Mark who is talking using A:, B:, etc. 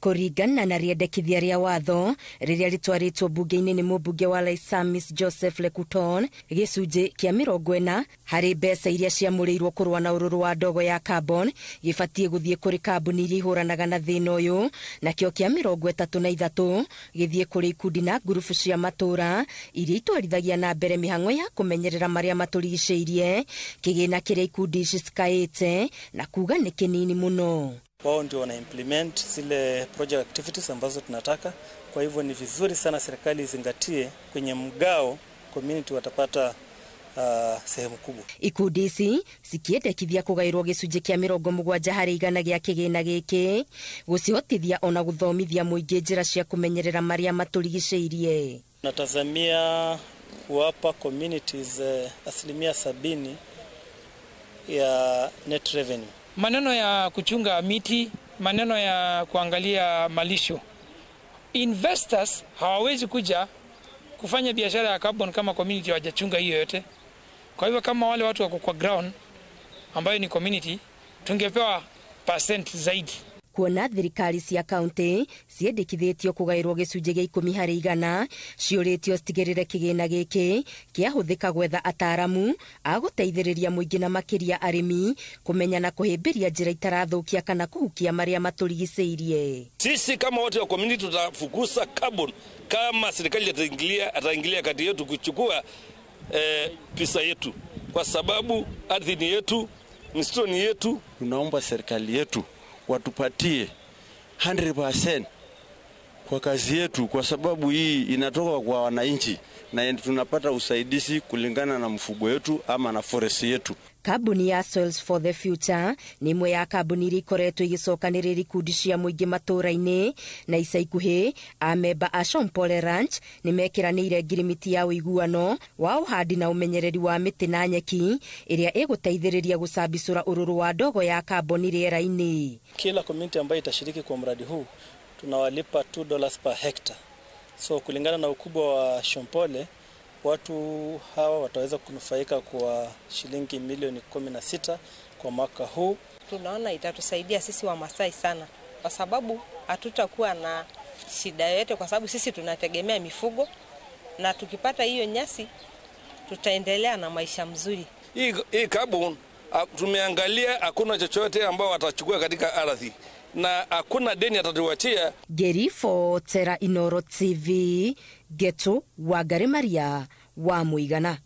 A: Kũringana na rĩendekithia rĩa watho rĩrĩa rĩtwarĩtwo bunge-inĩ nĩ mũmbunge wa Laisamis Joseph Lekuton, gĩcunjĩ kĩa 40 harĩ mbeca iria ciamũrĩirwo kũrũa na ũrũrũ wa ndogo ya carbon gĩbatiĩ gũthiĩ kũrĩ kambuni iria ihũranaga na thĩna ũyũ, nakĩo kĩa 33 gĩthiĩ kũrĩ ikundi na ngurubu cia matũũra iria itwarithagia na mbere mĩhang'o ya kũmenyerera marĩa matũrigicĩirie, kĩgĩna kĩrĩa ikundi ici cikaĩte na kuga nĩ kĩnini mũno.
B: Wao ndio wana implement zile project activities ambazo tunataka. Kwa hivyo ni vizuri sana serikali izingatie kwenye mgao, community watapata sehemu kubwa.
A: Ikundi ici cikiendekithia kũgaĩrwo gĩcunjĩ kĩa 70 harĩ 100 gĩa kĩgĩna gĩkĩ, gũcihotithia ona gũthomithia mũingĩ njĩra cia kũmenyerera marĩa matũrigicĩirie.
B: Natazamia kuwapa communities 70% ya net revenue.
C: Maneno ya kuchunga miti, maneno ya kuangalia malisho. Investors hawawezi kuja kufanya biashara ya carbon kama community hawajachunga hiyo yote. Kwa hivyo kama wale watu wako kwa ground ambayo ni community, tungepewa % zaidi.
A: Kuona thirikari cia kaunti ciendekithĩtio kũgaĩrwo gĩcunjĩ gĩa 10 harĩ 100, ciũrĩtio citigĩrĩre kĩgĩna gĩkĩ kĩahũthĩka gwetha ataaramu a gũteithĩrĩria mũingĩ na makĩria arĩmi kũmenya na kũhĩmbĩria njĩra itarathũkia kana kũhukia marĩa matũrigicĩirie.
D: Sisi kama watu wa community tutafukuza carbon kama serikali ataingilia kati yetu kuchukua pesa yetu, kwa sababu ardhi ni yetu, misitu ni yetu.
E: Tunaomba serikali yetu watupatie 100% kwa kazi yetu, kwa sababu hii inatoka kwa wananchi na tunapata usaidizi kulingana na mfugo yetu ama na forest yetu.
A: Kambuni ya Soils for the Future nĩ imwe ya kambuni iria ikoretwo igĩcokanĩrĩria ikundi cia mũingĩ matũũra-inĩ, na ica ikuhĩ amemba a Shompole Ranch nĩ mekiranĩire ngirimiti ya ũiguano wa ũhandi na ũmenyereri wa mĩtĩ na nyeki ĩrĩa ĩgũteithĩrĩria gũcambicũra ũrũrũ wa ndogo ya carbon rĩera-inĩ.
B: Kila community ambayo itashiriki kwa mradi huu tunawalipa $2 per hectare. So kulingana na ukubwa wa Shompole, watu hawa wataweza kunufaika kwa shilingi milioni 16 kwa mwaka huu.
F: Tunaona itatusaidia sisi wa Masai sana, kwa sababu hatutakuwa na shida yoyote, kwa sababu sisi tunategemea mifugo, na tukipata hiyo nyasi tutaendelea na maisha mzuri.
D: Hii carbon tumeangalia, hakuna chochote ambao watachukua katika ardhi na hakuna deni atatuachia.
A: Gerifo Tera Inoro TV, Geto Wangari Maria wa Muigana.